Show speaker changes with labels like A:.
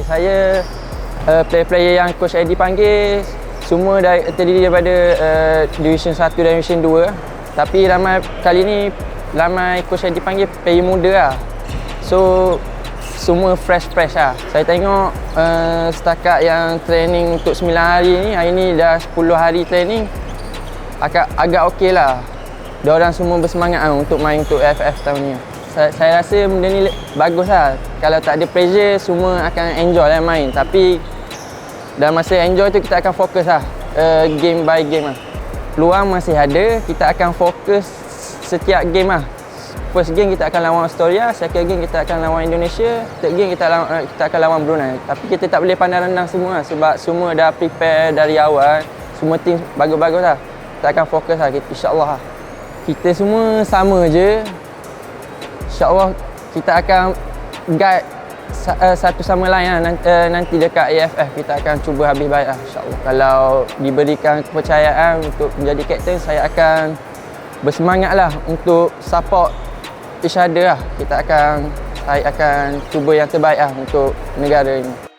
A: Ekspektasi saya, player-player yang Coach Eddie panggil semua terdiri daripada Division 1 dan Division 2. Tapi kali ni Coach Eddie panggil player muda lah. So semua fresh lah. Saya tengok setakat yang training untuk 9 hari ni dah 10 hari training, agak okey lah. Diorang semua bersemangat lah untuk main untuk AFF tahun ni. Saya rasa benda ni bagus lah. Kalau tak ada pressure, semua akan enjoy lah main. Tapi dalam masa enjoy tu kita akan fokus lah, game by game lah. Peluang masih ada, kita akan fokus setiap game lah. First game kita akan lawan Australia, second game kita akan lawan Indonesia, third game kita akan lawan Brunei. Tapi kita tak boleh pandang rendah semua lah, sebab semua dah prepare dari awal. Semua team bagus-bagus lah. Kita akan fokus lah, insyaAllah lah. Kita semua sama je. InsyaAllah kita akan guide satu sama lain lah. Nanti dekat AFF kita akan cuba habis baik lah, insyaAllah. Kalau diberikan kepercayaan untuk menjadi kapten, saya akan bersemangat lah untuk support each other lah. Saya akan cuba yang terbaik lah untuk negara ini.